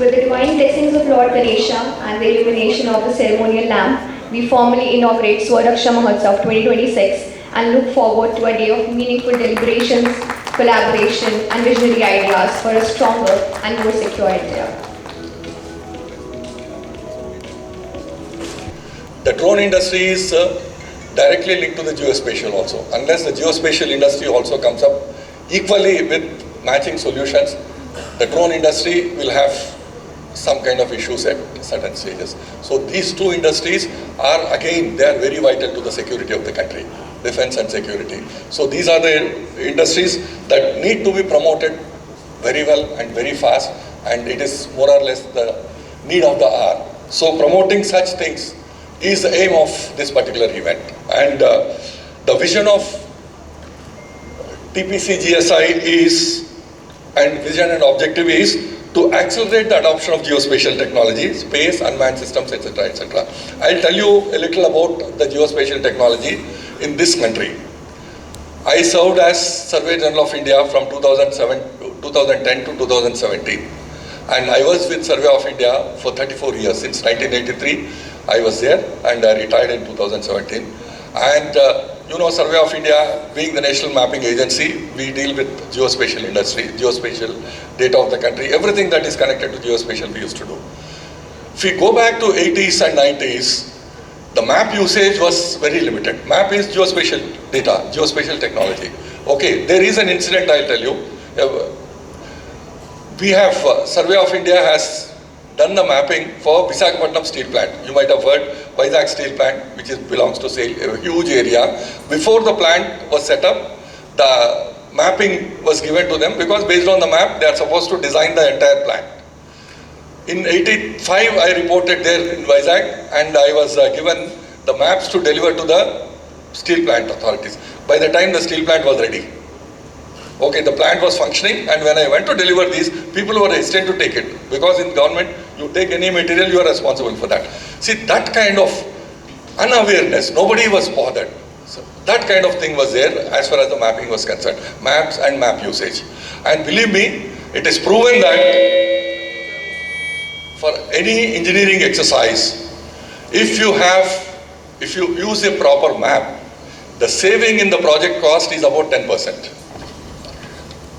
So with the divine blessings of Lord Ganesha and the illumination of the ceremonial lamp, we formally inaugurate SwaRaksha Mahotsav 2026 and look forward to a day of meaningful deliberations, collaboration and visionary ideas for a stronger and more secure India. The drone industry is directly linked to the geospatial also. Unless the geospatial industry also comes up equally with matching solutions, the drone industry will have some kind of issues at certain stages. So these two industries are, again, they are very vital to the security of the country, defense and security. So these are the industries that need to be promoted very well and very fast, and it is more or less the need of the hour. So promoting such things is the aim of this particular event. And the vision of TPC GSI is, and vision and objective is, to accelerate the adoption of geospatial technology, space, unmanned systems, etc., etc. I'll tell you a little about the geospatial technology in this country. I served as Surveyor General of India from 2010 to 2017. And I was with Survey of India for 34 years. Since 1983, I was there, and I retired in 2017. And you know, Survey of India, being the national mapping agency, we deal with geospatial industry, geospatial data of the country, everything that is connected to geospatial we used to do. If we go back to 80s and 90s, the map usage was very limited. Map is geospatial data, geospatial technology. Okay, there is an incident I'll tell you. We have, Survey of India has done the mapping for Visakhapatnam steel plant. You might have heard Vizag steel plant, which belongs to a huge area. Before the plant was set up, the mapping was given to them because based on the map, they are supposed to design the entire plant. In 85, I reported there in Vizag, and I was given the maps to deliver to the steel plant authorities. By the time the steel plant was ready, okay, the plant was functioning, and when I went to deliver these, people were hesitant to take it because in government, you take any material, you are responsible for that. See, that kind of unawareness, nobody was bothered. So that kind of thing was there as far as the mapping was concerned, maps and map usage. And believe me, it is proven that for any engineering exercise, if you use a proper map, the saving in the project cost is about 10%.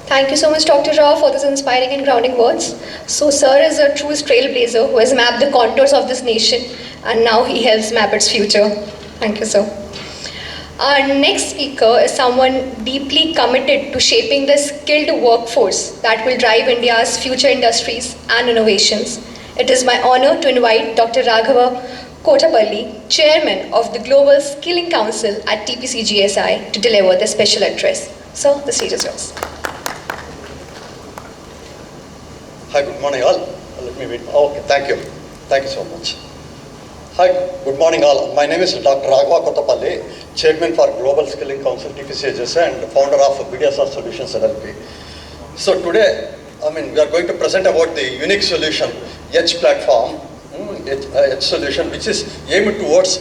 Thank you so much, Dr. Rao, for this inspiring and grounding words. So, sir is a true trailblazer who has mapped the contours of this nation, and now he helps map its future. Thank you, sir. Our next speaker is someone deeply committed to shaping the skilled workforce that will drive India's future industries and innovations. It is my honor to invite Dr. Raghava Kotapalli, Chairman of the Global Skilling Council at TPC GSI, to deliver the special address. Sir, the stage is yours. Hi, good morning all. Let me wait. Okay, thank you. Thank you so much. Hi, good morning all. My name is Dr. Raghava Kotapalli, Chairman for Global Skilling Council, TPCHS, and founder of BDSR Solutions LLP. So today, we are going to present about the unique solution, Edge platform, Edge solution, which is aimed towards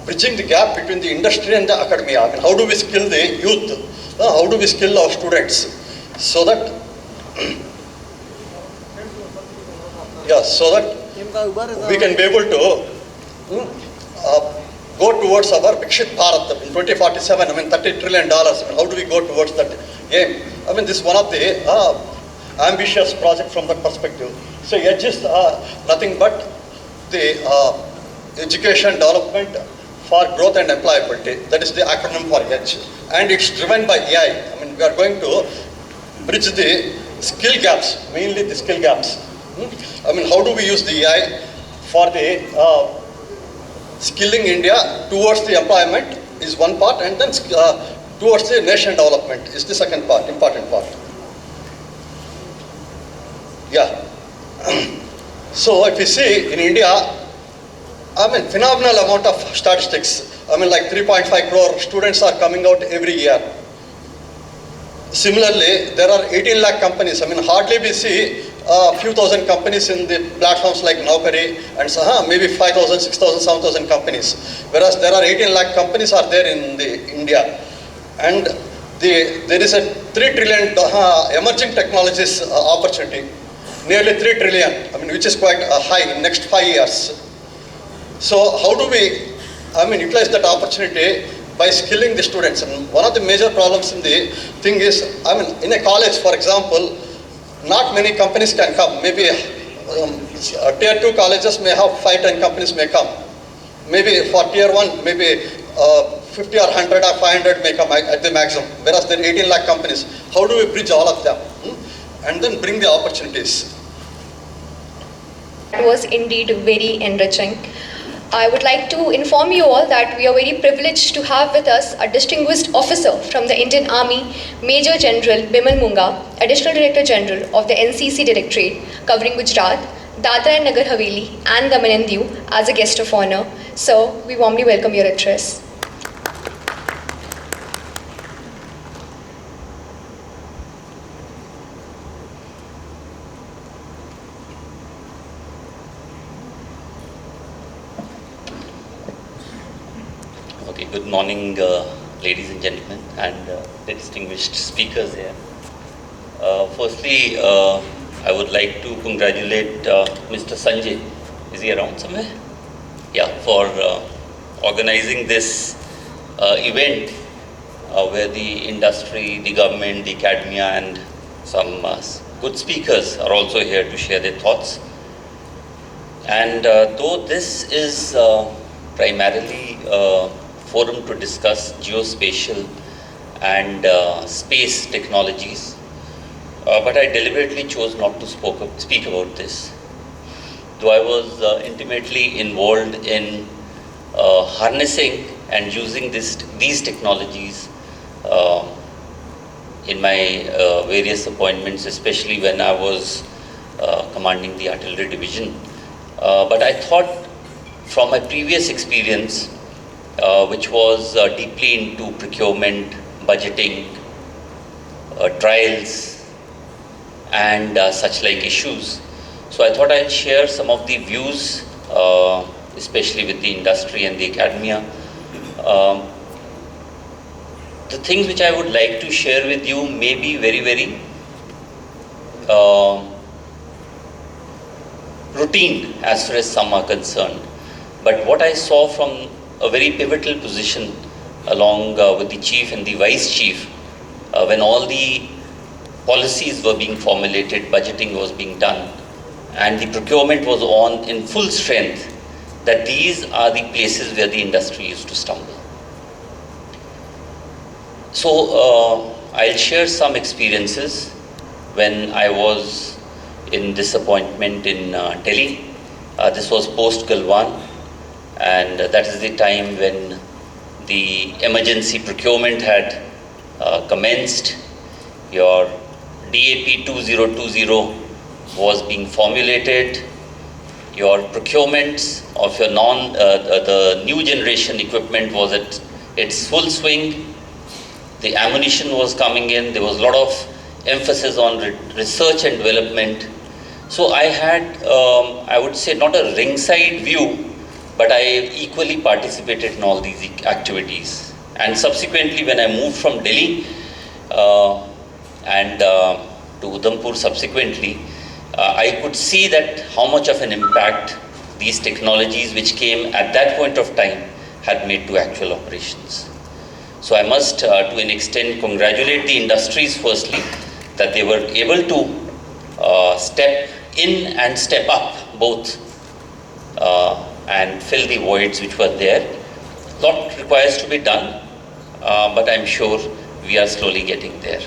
bridging the gap between the industry and the academia. How do we skill the youth? How do we skill our students? So that we can be able to go towards our Vikshit Bharat in 2047, $30 trillion. How do we go towards that aim? This is one of the ambitious project from that perspective. So Edge is nothing but the education development for growth and employability. That is the acronym for Edge. And it's driven by AI. We are going to bridge the skill gaps, mainly the skill gaps. How do we use the AI for the skilling India towards the employment is one part, and then towards the nation development is the second part, important part. Yeah. So if you see in India, phenomenal amount of statistics. Like 3.5 crore students are coming out every year. Similarly, there are 18 lakh companies. Hardly we see a few thousand companies in the platforms like Naukri and maybe 5,000, 6,000, 7,000 companies. Whereas there are 18 lakh companies are there in India. And there is a $3 trillion emerging technologies opportunity. nearly 3 trillion, I mean, which is quite high in next 5 years. So how do we, utilize that opportunity by skilling the students? And one of the major problems in the thing is, in a college, for example, not many companies can come. Maybe tier 2 colleges may have 5-10 companies may come. Maybe for tier 1, maybe 50 or 100 or 500 may come at the maximum. Whereas there are 18 lakh companies. How do we bridge all of them? And then bring the opportunities? It was indeed very enriching. I would like to inform you all that we are very privileged to have with us a distinguished officer from the Indian Army, Major General Bimal Munga, Additional Director General of the NCC Directorate covering Gujarat, Dadra and Nagar Haveli and Daman and Diu as a guest of honor. Sir, we warmly welcome your address. Okay, good morning, ladies and gentlemen, and the distinguished speakers here. Firstly, I would like to congratulate Mr. Sanjay. Is he around somewhere? Yeah, for organizing this event where the industry, the government, the academia, and some good speakers are also here to share their thoughts. And though this is primarily forum to discuss geospatial and space technologies, but I deliberately chose not to speak about this. Though I was intimately involved in harnessing and using these technologies in my various appointments, especially when I was commanding the artillery division. But I thought from my previous experience, which was deeply into procurement, budgeting, trials, and such like issues. So I thought I'll share some of the views, especially with the industry and the academia. The things which I would like to share with you may be very, very routine as far as some are concerned. But what I saw from a very pivotal position along with the chief and the vice chief, when all the policies were being formulated, budgeting was being done, and the procurement was on in full strength, that these are the places where the industry used to stumble. So I'll share some experiences when I was in this appointment in Delhi. This was post Galwan, and that is the time when the emergency procurement had commenced. Your DAP 2020 was being formulated. Your procurements of your the new generation equipment was at its full swing. The ammunition was coming in. There was a lot of emphasis on research and development. So I had, I would say, not a ringside view, but I equally participated in all these activities. And subsequently, when I moved from Delhi and to Udhampur subsequently, I could see that how much of an impact these technologies which came at that point of time had made to actual operations. So I must, to an extent, congratulate the industries firstly, that they were able to step in and step up both and fill the voids which were there. A lot requires to be done, but I'm sure we are slowly getting there.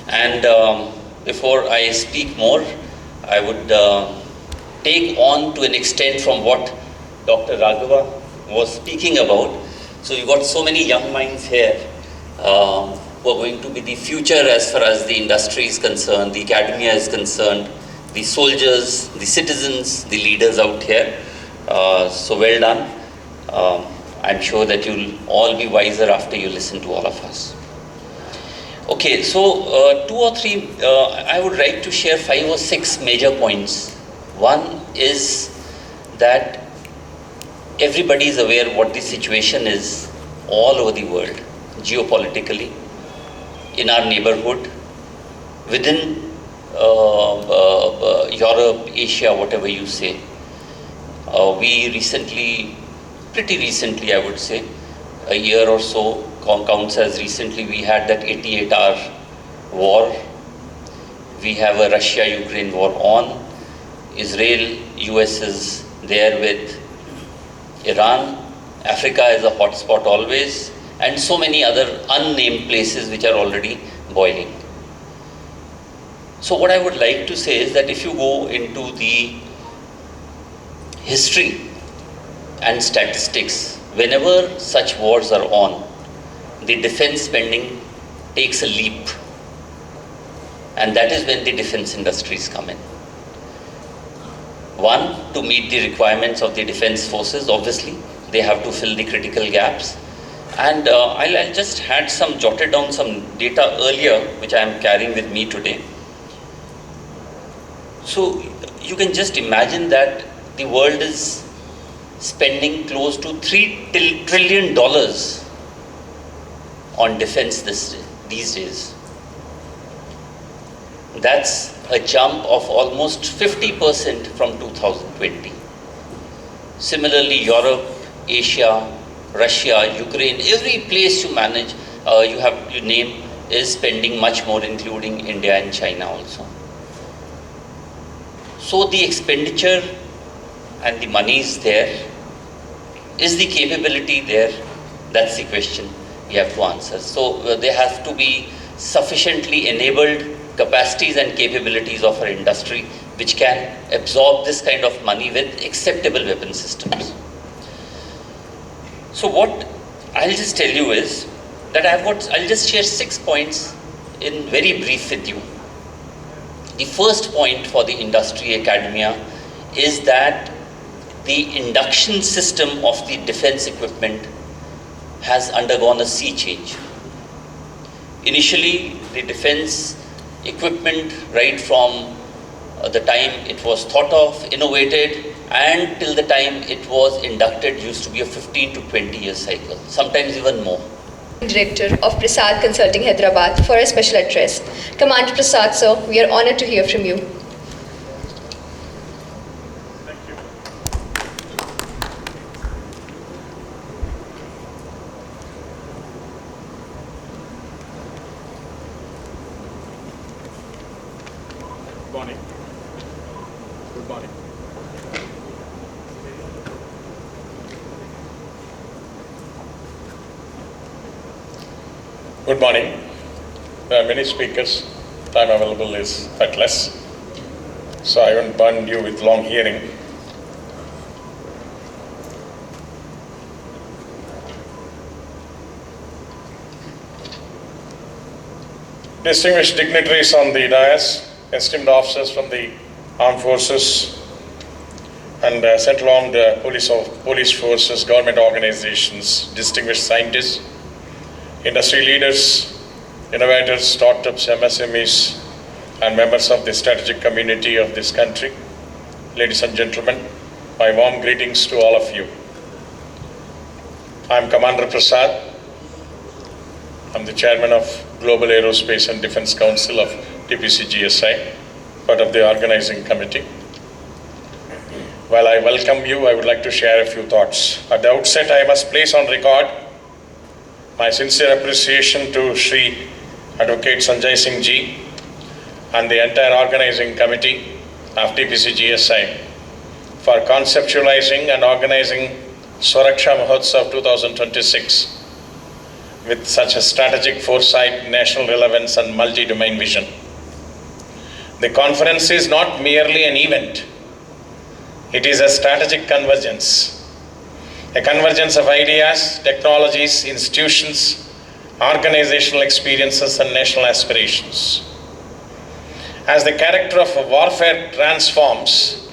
And before I speak more, I would take on to an extent from what Dr. Raghava was speaking about. So you've got so many young minds here who are going to be the future as far as the industry is concerned, the academia is concerned, the soldiers, the citizens, the leaders out here. So well done. I'm sure that you'll all be wiser after you listen to all of us. Okay, so 2 or 3, I would like to share 5 or 6 major points. One is that everybody is aware what the situation is all over the world, geopolitically, in our neighborhood, within Europe, Asia, whatever you say. We recently, pretty recently I would say, a year or so, counts as recently, we had that 88-hour war. We have a Russia-Ukraine war on. Israel, US is there with Iran. Africa is a hotspot always. And so many other unnamed places which are already boiling. So what I would like to say is that if you go into the history and statistics, whenever such wars are on, the defense spending takes a leap. And that is when the defense industries come in. One, to meet the requirements of the defense forces, obviously, they have to fill the critical gaps. And I'll just had jotted down some data earlier, which I am carrying with me today. So you can just imagine that the world is spending close to $3 trillion on defense these days. That's a jump of almost 50% from 2020. Similarly, Europe, Asia, Russia, Ukraine, every place you manage, you name, is spending much more, including India and China also. So the expenditure and the money is there. Is the capability there? That's the question we have to answer. So there have to be sufficiently enabled capacities and capabilities of our industry which can absorb this kind of money with acceptable weapon systems. So what I'll just tell you is that I'll just share 6 points in very brief with you. The first point for the industry academia is that the induction system of the defense equipment has undergone a sea change. Initially, the defense equipment, right from the time it was thought of, innovated, and till the time it was inducted, used to be a 15 to 20 year cycle, sometimes even more. Director of Prasad Consulting Hyderabad for a special address. Commander Prasad, sir, we are honored to hear from you. Thank you. Good morning. Good morning. Good morning. There are many speakers. Time available is quite less. So I won't burn you with long hearing. Distinguished dignitaries on the dais, esteemed officers from the armed forces and central armed police forces, government organizations, distinguished scientists, industry leaders, innovators, startups, MSMEs, and members of the strategic community of this country. Ladies and gentlemen, my warm greetings to all of you. I am Commander Prasad. I'm the chairman of Global Aerospace and Defense Council of TPC-GSI, part of the organizing committee. While I welcome you, I would like to share a few thoughts. At the outset, I must place on record my sincere appreciation to Shri Advocate Sanjay Singh Ji and the entire organizing committee of TPC-GSI for conceptualizing and organizing SwaRaksha Mahotsav 2026 with such a strategic foresight, national relevance, and multi-domain vision. The conference is not merely an event, it is a strategic convergence. A convergence of ideas, technologies, institutions, organizational experiences, and national aspirations. As the character of warfare transforms,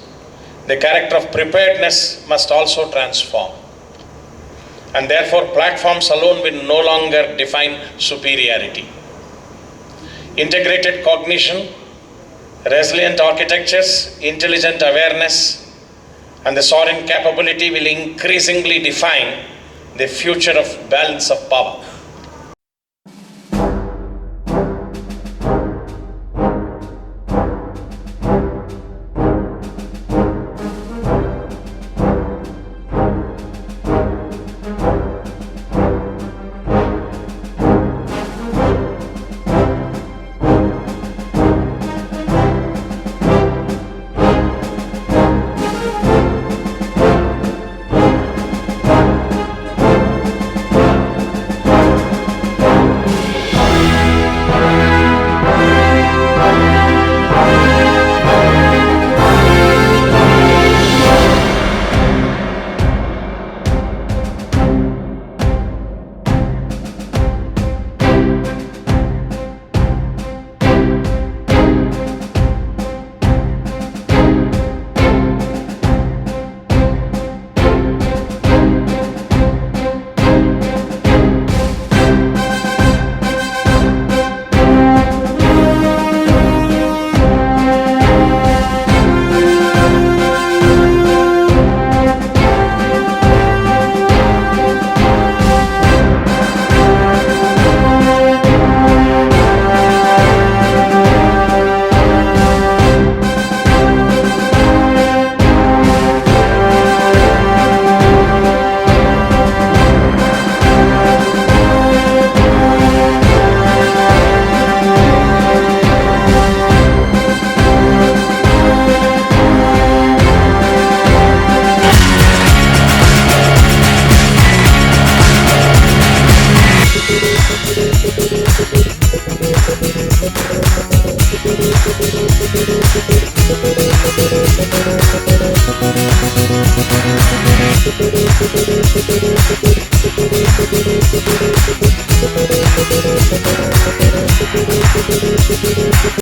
the character of preparedness must also transform. And therefore, platforms alone will no longer define superiority. Integrated cognition, resilient architectures, intelligent awareness, and the sovereign capability will increasingly define the future of balance of power.